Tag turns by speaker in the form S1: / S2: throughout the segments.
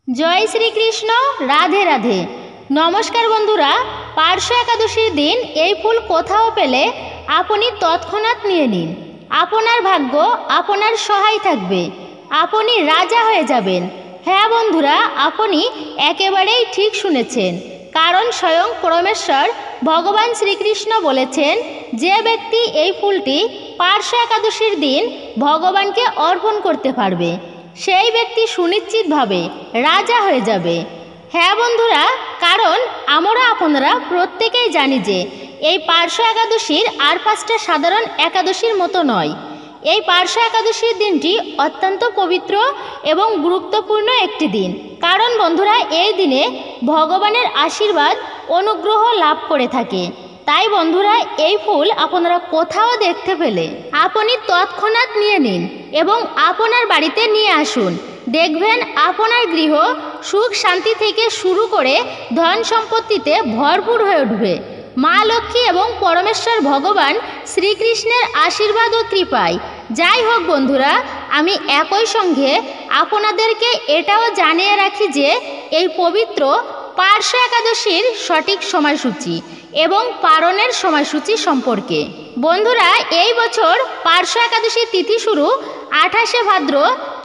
S1: জয় শ্রীকৃষ্ণ। রাধে রাধে। নমস্কার বন্ধুরা, পার্শ্ব একাদশীর দিন এই ফুল কোথাও পেলে আপনি তৎক্ষণাৎ নিয়ে নিন। আপনার ভাগ্য আপনার সহায় থাকবে, আপনি রাজা হয়ে যাবেন। হ্যাঁ বন্ধুরা, আপনি একেবারেই ঠিক শুনেছেন, কারণ স্বয়ং পরমেশ্বর ভগবান শ্রীকৃষ্ণ বলেছেন, যে ব্যক্তি এই ফুলটি পার্শ্ব একাদশীর দিন ভগবানকে অর্পণ করতে পারবে, সেই ব্যক্তি সুনিশ্চিতভাবে রাজা হয়ে যাবে। হ্যাঁ বন্ধুরা, কারণ আমরা আপনারা প্রত্যেকেই জানি যে এই পার্শ্ব একাদশীর আর 5টা সাধারণ একাদশীর মতো নয়। এই পার্শ্ব একাদশীর দিনটি অত্যন্ত পবিত্র এবং গুরুত্বপূর্ণ একটি দিন, কারণ বন্ধুরা এই দিনে ভগবানের আশীর্বাদ অনুগ্রহ লাভ করে থাকে। তাই বন্ধুরা, এই ফুল আপনারা কোথাও দেখতে পেলে আপনি তৎক্ষণাৎ নিয়ে নিন এবং আপনার বাড়িতে নিয়ে আসুন। দেখবেন আপনার গৃহ সুখ শান্তি থেকে শুরু করে ধন সম্পত্তিতে ভরপুর হয়ে উঠবে। মা লক্ষ্মী এবং পরমেশ্বর ভগবান শ্রীকৃষ্ণের আশীর্বাদ ও কৃপায়। যাই হোক বন্ধুরা, আমি একই সঙ্গে আপনাদেরকে এটাও জানিয়ে রাখি যে এই পবিত্র পার্শ্ব একাদশীর সঠিক সময়সূচি এবং পালনের সময়সূচি সম্পর্কে। বন্ধুরা, এই বছর পার্শ্ব একাদশী তিথি শুরু 28শে ভাদ্র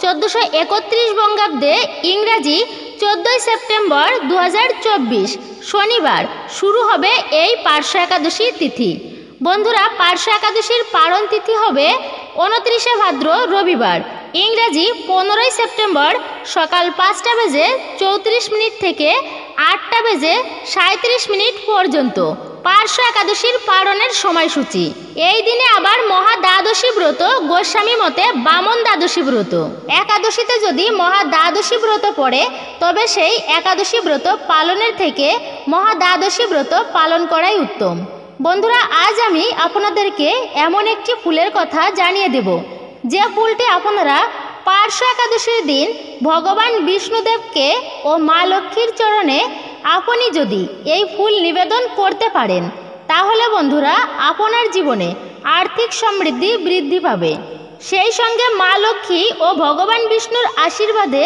S1: 1431 বঙ্গাব্দে, ইংরাজি 14ই সেপ্টেম্বর 2024 শনিবার শুরু হবে এই পার্শ্ব একাদশী তিথি। বন্ধুরা, পার্শ্ব একাদশীর পালন তিথি হবে 29শে ভাদ্র রবিবার, ইংরাজি 15ই সেপ্টেম্বর সকাল 5টা বেজে 34 মিনিট থেকে 8টা বেজে 37 মিনিট পর্যন্ত পার্শ্ব একাদশীর পালনের সময়সূচি। এই দিনে আবার মহা দ্বাদশী ব্রত, গোস্বামী মতে বামন দ্বাদশী ব্রত। একাদশীতে যদি মহা দ্বাদশী ব্রত পড়ে, তবে সেই একাদশী ব্রত পালনের থেকে মহা দ্বাদশী ব্রত পালন করাই উত্তম। বন্ধুরা, আজ আমি আপনাদেরকে এমন একটি ফুলের কথা জানিয়ে দেব, যে ফুলটি আপনারা পার্শ্ব একাদশীর দিন ভগবান বিষ্ণুদেবকে ও মা লক্ষ্মীর চরণে আপনি যদি এই ফুল নিবেদন করতে পারেন, তাহলে বন্ধুরা আপনার জীবনে আর্থিক সমৃদ্ধি বৃদ্ধি পাবে। সেই সঙ্গে মা লক্ষ্মী ও ভগবান বিষ্ণুর আশীর্বাদে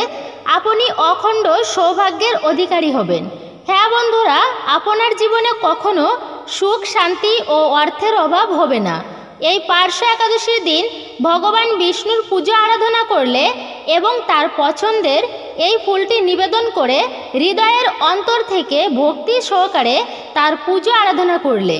S1: আপনি অখণ্ড সৌভাগ্যের অধিকারী হবেন। হ্যাঁ বন্ধুরা, আপনার জীবনে কখনো সুখ শান্তি ও অর্থের অভাব হবে না। এই পার্শ্ব একাদশীর দিন ভগবান বিষ্ণুর পুজো আরাধনা করলে এবং তার পছন্দের এই ফুলটি নিবেদন করে হৃদয়ের অন্তর থেকে ভক্তি সহকারে তার পুজো আরাধনা করলে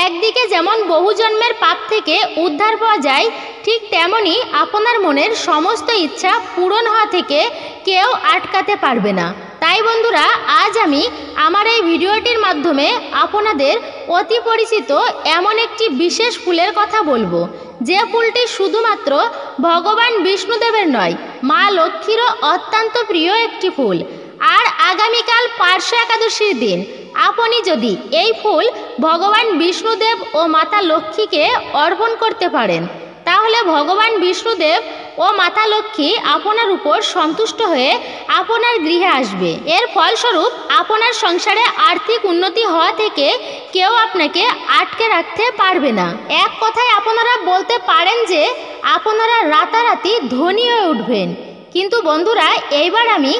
S1: একদিকে যেমন বহু জন্মের পাপ থেকে উদ্ধার পাওয়া যায়, ঠিক তেমনি আপনার মনের সমস্ত ইচ্ছা পূরণ হওয়া থেকে কেউ আটকাতে পারবে না। তাই বন্ধুরা, আজ আমি আমার এই ভিডিওটির মাধ্যমে আপনাদের অতি পরিচিত এমন একটি বিশেষ ফুলের কথা বলবো, যে ফুলটি শুধুমাত্র ভগবান বিষ্ণুদেবের নয়, মা লক্ষ্মীরও অত্যন্ত প্রিয় একটি ফুল। আর আগামীকাল পার্শ্ব একাদশীর দিন আপনি যদি এই ফুল ভগবান বিষ্ণুদেব ও মাতা লক্ষ্মীকে অর্পণ করতে পারেন, তাহলে ভগবান বিষ্ণুদেব ও মাতা লক্ষ্মী আপনার উপর সন্তুষ্ট হয়ে আপনার গৃহে আসবে। এর ফলস্বরূপ আপনার সংসারে আর্থিক উন্নতি হওয়া থেকে কেউ আপনাকে আটকে রাখতে পারবে না। এক কথায় আপনারা বলতে পারেন যে আপনারা রাতারাতি ধনী হয়ে উঠবেন। কিন্তু বন্ধুরা, এইবার আমি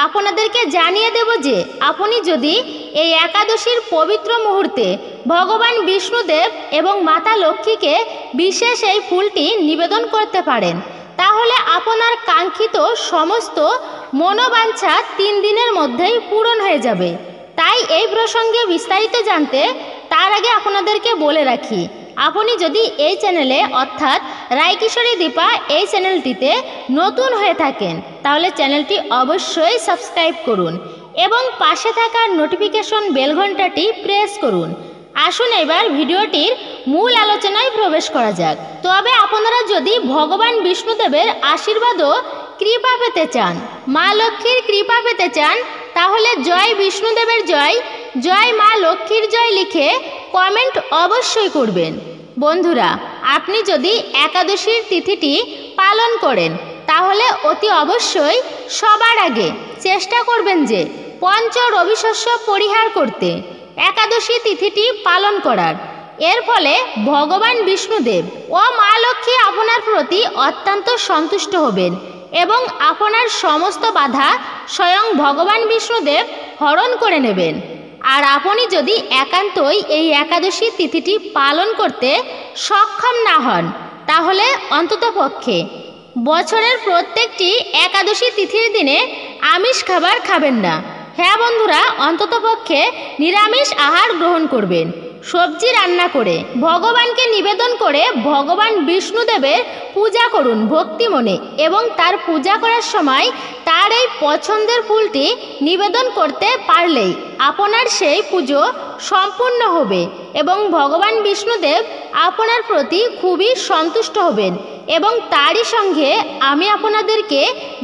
S1: আপনাদেরকে জানিয়ে দেব যে আপনি যদি এই একাদশীর পবিত্র মুহূর্তে ভগবান বিষ্ণুদেব এবং মাতা লক্ষ্মীকে বিশেষ এই ফুলটি নিবেদন করতে পারেন, তাহলে আপনার কাঙ্ক্ষিত সমস্ত মনোবাঞ্ছা 3 দিনের মধ্যেই পূরণ হয়ে যাবে। তাই এই প্রসঙ্গে বিস্তারিত জানতে তার আগে আপনাদেরকে বলে রাখি, আপনি যদি এই চ্যানেলে অর্থাৎ রায়কিশোরী দীপা এই চ্যানেলটিতে নতুন হয়ে থাকেন, তাহলে চ্যানেলটি অবশ্যই সাবস্ক্রাইব করুন এবং পাশে থাকা নোটিফিকেশন বেল ঘন্টাটি প্রেস করুন। আসুন এবার ভিডিওটির মূল আলোচনায় প্রবেশ করা যাক। তবে আপনারা যদি ভগবান বিষ্ণুদেবের আশীর্বাদ ও কৃপা পেতে চান, মা লক্ষ্মীর কৃপা পেতে চান, তাহলে জয় বিষ্ণুদেবের জয়, জয় মা লক্ষ্মীর জয় লিখে কমেন্ট অবশ্যই করবেন। বন্ধুরা, আপনি যদি একাদশীর তিথিটি পালন করেন, তাহলে অতি অবশ্যই সবার আগে চেষ্টা করবেন যে পঞ্চ রবিশস্য পরিহার করতে, একাদশী তিথিটি পালন করার। এর ফলে ভগবান বিষ্ণুদেব ও মা লক্ষ্মী আপনার প্রতি অত্যন্ত সন্তুষ্ট হবেন এবং আপনার সমস্ত বাধা স্বয়ং ভগবান বিষ্ণুদেব হরণ করে নেবেন। আর আপনি যদি একান্তই এই একাদশী তিথিটি পালন করতে সক্ষম না হন, তাহলে অন্ততপক্ষে বছরের প্রত্যেকটি একাদশী তিথির দিনে আমিষ খাবার খাবেন না। হ্যাঁ বন্ধুরা, অন্ততপক্ষে নিরামিষ আহার গ্রহণ করবেন। সবজি রান্না করে ভগবানকে নিবেদন করে ভগবান বিষ্ণুদেবের পূজা করুন ভক্তি মনে, এবং তার পূজা করার সময় তার এই পছন্দের ফুলটি নিবেদন করতে পারলেই আপনার সেই পুজো সম্পূর্ণ হবে এবং ভগবান বিষ্ণুদেব আপনার প্রতি খুবই সন্তুষ্ট হবেন। এবং তারই সঙ্গে আমি আপনাদেরকে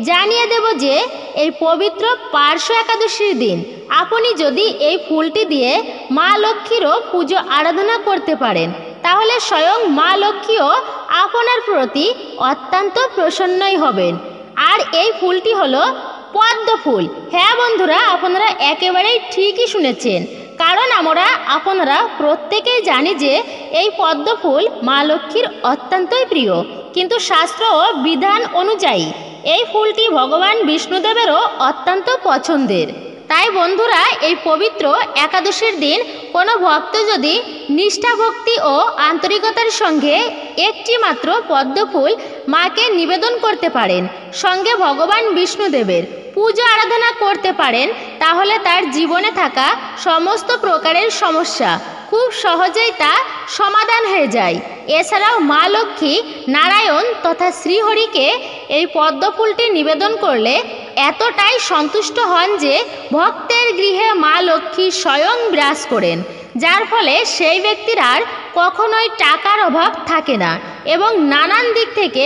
S1: জানিয়ে দেব যে এই পবিত্র পার্শ্ব একাদশীর দিন আপনি যদি এই ফুলটি দিয়ে মা লক্ষ্মীরও পুজো আরাধনা করতে পারেন, তাহলে স্বয়ং মা লক্ষ্মীও আপনার প্রতি অত্যন্ত প্রসন্নই হবেন। আর এই ফুলটি হলো পদ্ম ফুল। হ্যাঁ বন্ধুরা, আপনারা একেবারেই ঠিকই শুনেছেন, কারণ আপনারা প্রত্যেকেই জানি যে এই পদ্ম ফুল মা লক্ষ্মীর অত্যন্তই প্রিয়। কিন্তু শাস্ত্র ও বিধান অনুযায়ী এই ফুলটি ভগবান বিষ্ণুদেবেরও অত্যন্ত পছন্দের। তাই বন্ধুরা, এই পবিত্র একাদশীর দিন কোনো ভক্ত যদি নিষ্ঠা ভক্তি ও আন্তরিকতার সঙ্গে একটি মাত্র পদ্ম ফুল মাকে নিবেদন করতে পারেন, সঙ্গে ভগবান বিষ্ণুদেবের পূজা আরাধনা করতে পারেন, তাহলে তার জীবনে থাকা সমস্ত প্রকারের সমস্যা খুব সহজেই তা সমাধান হয়ে যায়। এছাড়াও মা লক্ষ্মী, নারায়ণ তথা শ্রীহরিকে এই পদ্ম ফুলটি নিবেদন করলে এতটাই সন্তুষ্ট হন যে ভক্তের গৃহে মা লক্ষ্মী স্বয়ং বিরাজ করেন, যার ফলে সেই ব্যক্তির আর কখনোই টাকার অভাব থাকে না এবং নানান দিক থেকে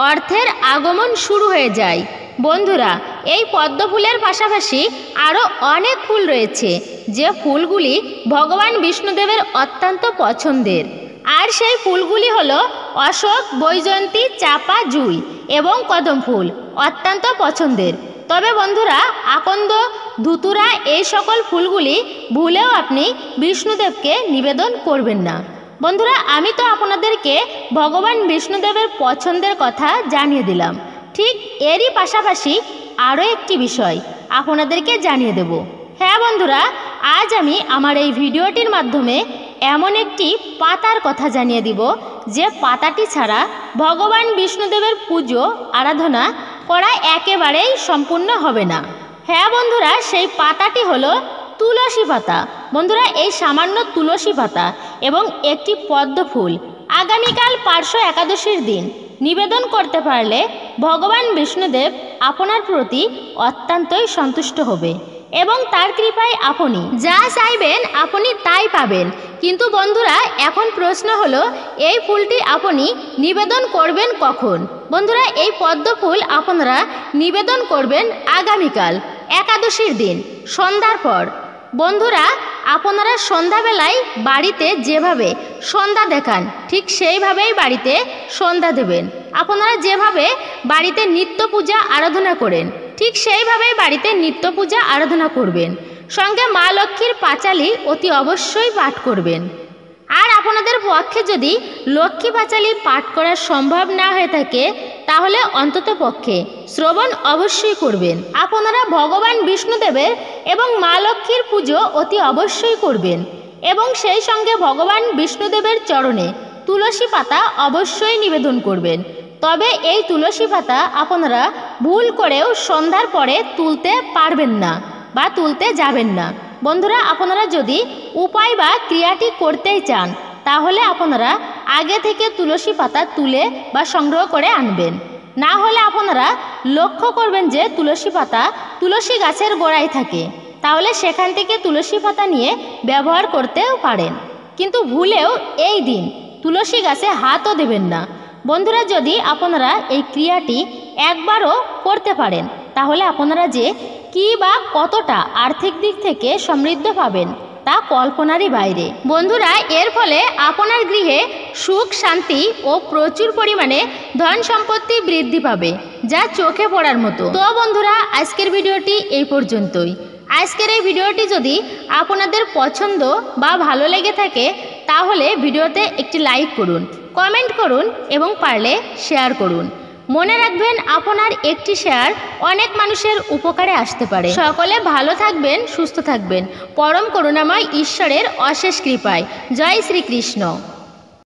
S1: অর্থের আগমন শুরু হয়ে যায়। বন্ধুরা, এই পদ্ম ফুলের পাশাপাশি আরও অনেক ফুল রয়েছে যে ফুলগুলি ভগবান বিষ্ণুদেবের অত্যন্ত পছন্দের। আর সেই ফুলগুলি হলো অশোক, বৈজয়ন্তী, চাপা, জুঁই এবং কদম ফুল অত্যন্ত পছন্দের। তবে বন্ধুরা, আকন্দ, ধুতুরা এই সকল ফুলগুলি ভুলেও আপনি বিষ্ণুদেবকে নিবেদন করবেন না। বন্ধুরা, আমি তো আপনাদেরকে ভগবান বিষ্ণুদেবের পছন্দের কথা জানিয়ে দিলাম, ঠিক এরই পাশাপাশি আরও একটি বিষয় আপনাদেরকে জানিয়ে দেব। হ্যাঁ বন্ধুরা, আজ আমি আমার এই ভিডিওটির মাধ্যমে এমন একটি পাতার কথা জানিয়ে দিব যে পাতাটি ছাড়া ভগবান বিষ্ণুদেবের পুজো আরাধনা করা একেবারেই সম্পূর্ণ হবে না। হ্যাঁ বন্ধুরা, সেই পাতাটি হলো তুলসী পাতা। বন্ধুরা, এই সামান্য তুলসী পাতা এবং একটি পদ্ম ফুল আগামীকাল পার্শ্ব একাদশীর দিন নিবেদন করতে পারলে ভগবান বিষ্ণুদেব আপনার প্রতি অত্যন্তই সন্তুষ্ট হবে এবং তার কৃপায় আপনি যা চাইবেন আপনি তাই পাবেন। কিন্তু বন্ধুরা, এখন প্রশ্ন হলো এই ফুলটি আপনি নিবেদন করবেন কখন? বন্ধুরা, এই পদ্ম ফুল আপনারা নিবেদন করবেন আগামীকাল একাদশীর দিন সন্ধ্যার পর। বন্ধুরা, আপনারা সন্ধ্যাবেলায় বাড়িতে যেভাবে সন্ধ্যা দেখান ঠিক সেইভাবেই বাড়িতে সন্ধ্যা দেবেন। আপনারা যেভাবে বাড়িতে নিত্য পূজা আরাধনা করেন ঠিক সেইভাবেই বাড়িতে নিত্য পূজা আরাধনা করবেন। সঙ্গে মা লক্ষ্মীর পাঁচালী অতি অবশ্যই পাঠ করবেন। আর আপনাদের পক্ষে যদি লক্ষ্মী পাঁচালী পাঠ করা সম্ভব না হয়ে থাকে, তাহলে অন্তত পক্ষে শ্রবণ অবশ্যই করবেন। আপনারা ভগবান বিষ্ণুদেবের এবং মা লক্ষ্মীর পুজো অতি অবশ্যই করবেন এবং সেই সঙ্গে ভগবান বিষ্ণুদেবের চরণে তুলসী পাতা অবশ্যই নিবেদন করবেন। তবে এই তুলসী পাতা আপনারা ভুল করেও সন্ধ্যার পরে তুলতে পারবেন না বা তুলতে যাবেন না। বন্ধুরা, আপনারা যদি উপায় বা ক্রিয়াটি করতেই চান, তাহলে আপনারা আগে থেকে তুলসী পাতা তুলে বা সংগ্রহ করে আনবেন। না হলে আপনারা লক্ষ্য করবেন যে তুলসী পাতা তুলসী গাছের গোড়ায় থাকে, তাহলে সেখান থেকে তুলসী পাতা নিয়ে ব্যবহার করতেও পারেন। কিন্তু ভুলেও এই দিন তুলসী গাছে হাতও দেবেন না। বন্ধুরা, যদি আপনারা এই ক্রিয়াটি একবারও করতে পারেন, তাহলে আপনারা যে কি বা কতটা আর্থিক দিক থেকে সমৃদ্ধ পাবেন তা কল্পনারই বাইরে। বন্ধুরা, এর ফলে আপনার গৃহে সুখ, শান্তি ও প্রচুর পরিমাণে ধন সম্পত্তি বৃদ্ধি পাবে, যা চোখে পড়ার মতো। তো বন্ধুরা, আজকের ভিডিওটি এই পর্যন্তই। আজকের এই ভিডিওটি যদি আপনাদের পছন্দ বা ভালো লেগে থাকে, তাহলে ভিডিওতে একটি লাইক করুন, কমেন্ট করুন এবং পারলে শেয়ার করুন। মনে রাখবেন আপনার একটি শেয়ার অনেক মানুষের উপকারে আসতে পারে। সকলে ভালো থাকবেন, সুস্থ থাকবেন। পরম করুণাময় ঈশ্বরের অশেষ কৃপায়। জয় শ্রীকৃষ্ণ।